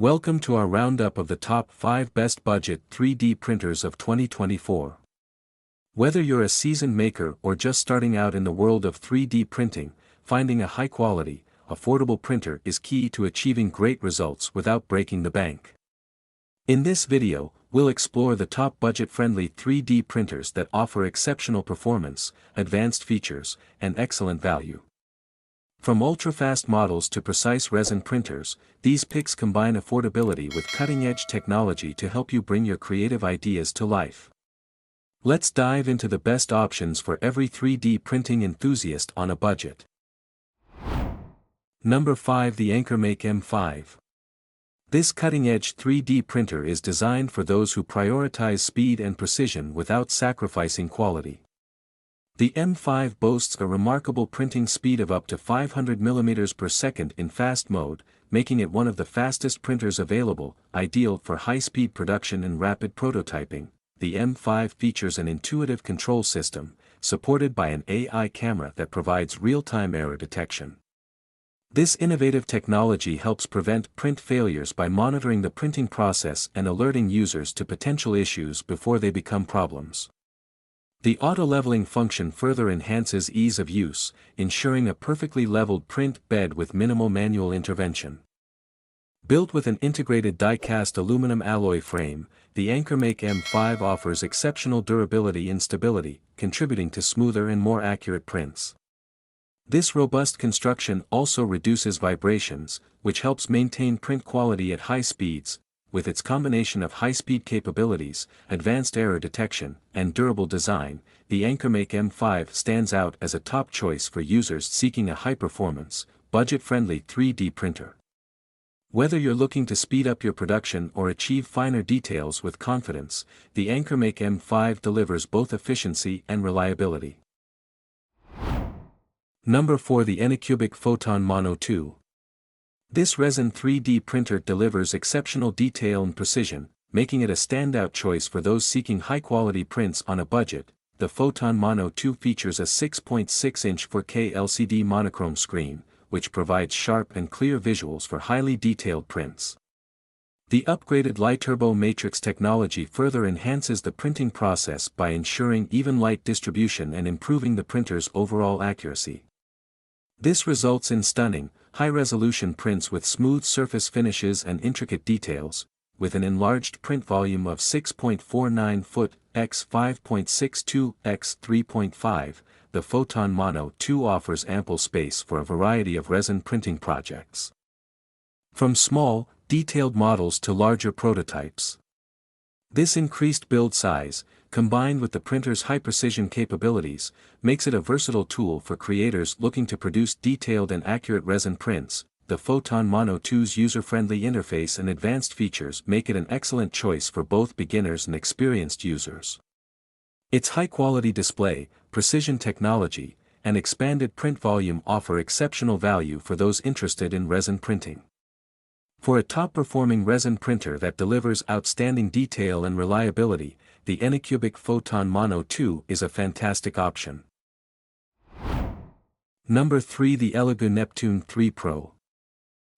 Welcome to our roundup of the top 5 best budget 3D printers of 2024. Whether you're a seasoned maker or just starting out in the world of 3D printing, finding a high-quality, affordable printer is key to achieving great results without breaking the bank. In this video, we'll explore the top budget-friendly 3D printers that offer exceptional performance, advanced features, and excellent value. From ultra-fast models to precise resin printers, these picks combine affordability with cutting-edge technology to help you bring your creative ideas to life. Let's dive into the best options for every 3D printing enthusiast on a budget. Number 5. The AnkerMake M5. This cutting-edge 3D printer is designed for those who prioritize speed and precision without sacrificing quality. The M5 boasts a remarkable printing speed of up to 500 mm per second in fast mode, making it one of the fastest printers available, ideal for high-speed production and rapid prototyping. The M5 features an intuitive control system, supported by an AI camera that provides real-time error detection. This innovative technology helps prevent print failures by monitoring the printing process and alerting users to potential issues before they become problems. The auto-leveling function further enhances ease of use, ensuring a perfectly leveled print bed with minimal manual intervention. Built with an integrated die-cast aluminum alloy frame, the AnkerMake M5 offers exceptional durability and stability, contributing to smoother and more accurate prints. This robust construction also reduces vibrations, which helps maintain print quality at high speeds. With its combination of high-speed capabilities, advanced error detection, and durable design, the AnkerMake M5 stands out as a top choice for users seeking a high-performance, budget-friendly 3D printer. Whether you're looking to speed up your production or achieve finer details with confidence, the AnkerMake M5 delivers both efficiency and reliability. Number 4. The Anycubic Photon Mono 2. This resin 3D printer delivers exceptional detail and precision, making it a standout choice for those seeking high-quality prints on a budget. The Photon Mono 2 features a 6.6-inch 4K LCD monochrome screen, which provides sharp and clear visuals for highly detailed prints. The upgraded light turbo matrix technology further enhances the printing process by ensuring even light distribution and improving the printer's overall accuracy. This results in stunning, high-resolution prints with smooth surface finishes and intricate details. With an enlarged print volume of 6.49 foot x 5.62 x 3.5, the Photon Mono 2 offers ample space for a variety of resin printing projects. From small, detailed models to larger prototypes. This increased build size, combined with the printer's high-precision capabilities, makes it a versatile tool for creators looking to produce detailed and accurate resin prints. The Photon Mono 2's user-friendly interface and advanced features make it an excellent choice for both beginners and experienced users. Its high-quality display, precision technology, and expanded print volume offer exceptional value for those interested in resin printing. For a top-performing resin printer that delivers outstanding detail and reliability, the Anycubic Photon Mono 2 is a fantastic option. Number 3. The ELEGOO Neptune 3 Pro.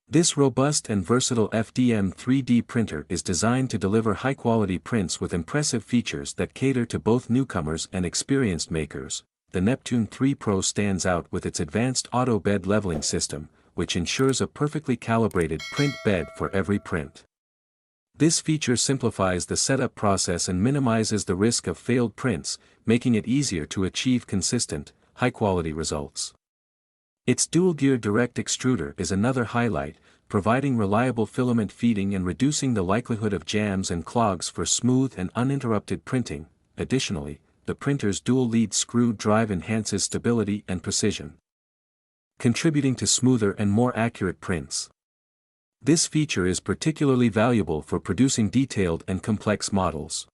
This robust and versatile FDM 3D printer is designed to deliver high-quality prints with impressive features that cater to both newcomers and experienced makers. The Neptune 3 Pro stands out with its advanced auto bed leveling system, which ensures a perfectly calibrated print bed for every print. This feature simplifies the setup process and minimizes the risk of failed prints, making it easier to achieve consistent, high-quality results. Its dual-gear direct extruder is another highlight, providing reliable filament feeding and reducing the likelihood of jams and clogs for smooth and uninterrupted printing. Additionally, the printer's dual-lead screw drive enhances stability and precision, contributing to smoother and more accurate prints. This feature is particularly valuable for producing detailed and complex models.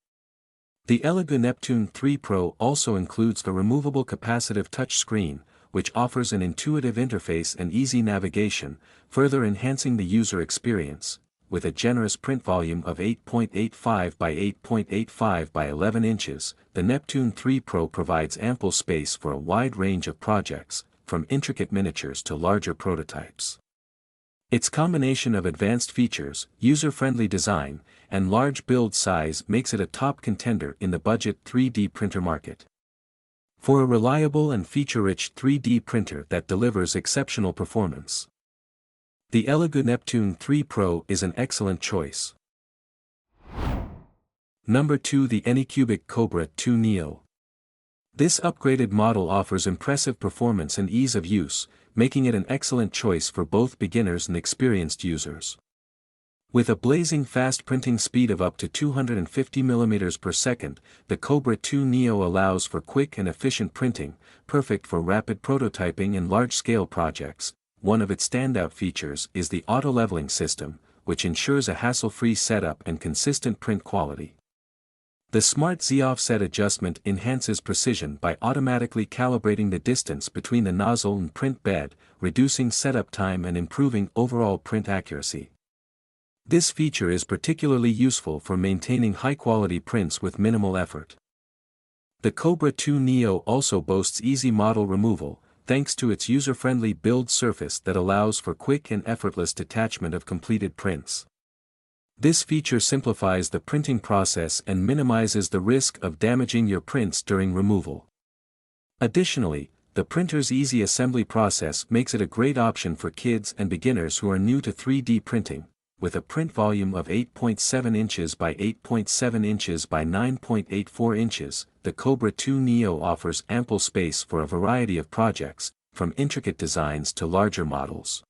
The ELEGOO Neptune 3 Pro also includes a removable capacitive touchscreen, which offers an intuitive interface and easy navigation, further enhancing the user experience. With a generous print volume of 8.85 by 8.85 by 11 inches, the Neptune 3 Pro provides ample space for a wide range of projects, from intricate miniatures to larger prototypes. Its combination of advanced features, user-friendly design, and large build size makes it a top contender in the budget 3D printer market. For a reliable and feature-rich 3D printer that delivers exceptional performance, the ELEGOO Neptune 3 Pro is an excellent choice. Number 2. The Anycubic Kobra 2 Neo. This upgraded model offers impressive performance and ease of use, making it an excellent choice for both beginners and experienced users. With a blazing fast printing speed of up to 250 mm per second, the Kobra 2 Neo allows for quick and efficient printing, perfect for rapid prototyping and large-scale projects. One of its standout features is the auto-leveling system, which ensures a hassle-free setup and consistent print quality. The Smart Z offset adjustment enhances precision by automatically calibrating the distance between the nozzle and print bed, reducing setup time and improving overall print accuracy. This feature is particularly useful for maintaining high-quality prints with minimal effort. The Kobra 2 Neo also boasts easy model removal, thanks to its user-friendly build surface that allows for quick and effortless detachment of completed prints. This feature simplifies the printing process and minimizes the risk of damaging your prints during removal. Additionally, the printer's easy assembly process makes it a great option for kids and beginners who are new to 3D printing. With a print volume of 8.7 inches by 8.7 inches by 9.84 inches, the Kobra 2 Neo offers ample space for a variety of projects, from intricate designs to larger models.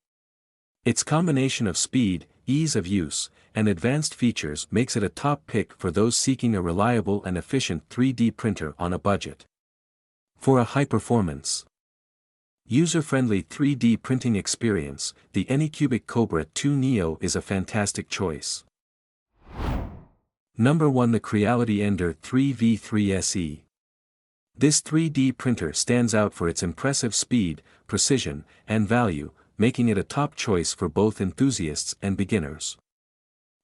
Its combination of speed, ease of use, and advanced features makes it a top pick for those seeking a reliable and efficient 3D printer on a budget. For a high-performance, user-friendly 3D printing experience, the Anycubic Kobra 2 Neo is a fantastic choice. Number 1. The Creality Ender 3v3 SE. This 3D printer stands out for its impressive speed, precision, and value, making it a top choice for both enthusiasts and beginners.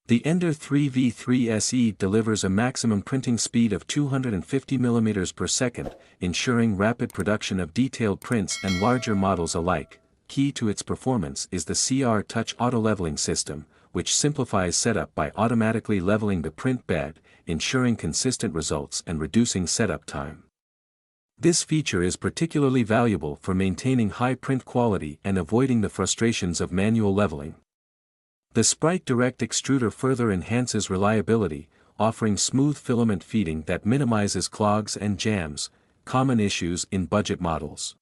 The Ender 3v3 SE delivers a maximum printing speed of 250 mm per second, ensuring rapid production of detailed prints and larger models alike. Key to its performance is the CR Touch auto-leveling system, which simplifies setup by automatically leveling the print bed, ensuring consistent results and reducing setup time. This feature is particularly valuable for maintaining high print quality and avoiding the frustrations of manual leveling. The Sprite Direct extruder further enhances reliability, offering smooth filament feeding that minimizes clogs and jams, common issues in budget models.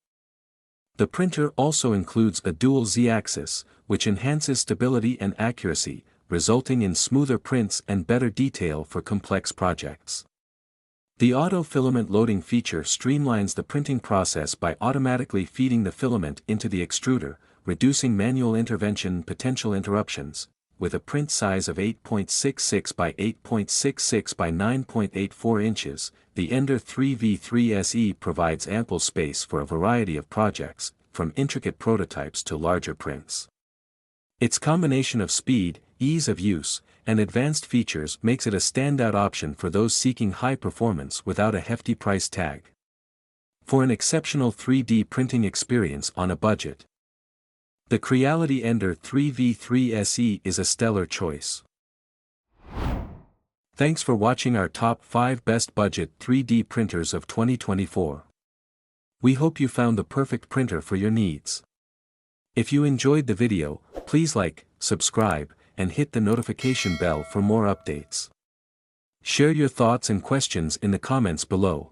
The printer also includes a dual Z-axis, which enhances stability and accuracy, resulting in smoother prints and better detail for complex projects. The auto-filament loading feature streamlines the printing process by automatically feeding the filament into the extruder, reducing manual intervention and potential interruptions. With a print size of 8.66 by 8.66 by 9.84 inches, the Ender 3v3 SE provides ample space for a variety of projects, from intricate prototypes to larger prints. Its combination of speed, ease of use, and advanced features makes it a standout option for those seeking high performance without a hefty price tag. For an exceptional 3D printing experience on a budget, the Creality Ender 3v3 SE is a stellar choice. Thanks for watching our top 5 best budget 3D printers of 2024. We hope you found the perfect printer for your needs. If you enjoyed the video, please like, subscribe, and hit the notification bell for more updates. Share your thoughts and questions in the comments below.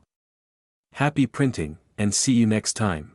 Happy printing, and see you next time.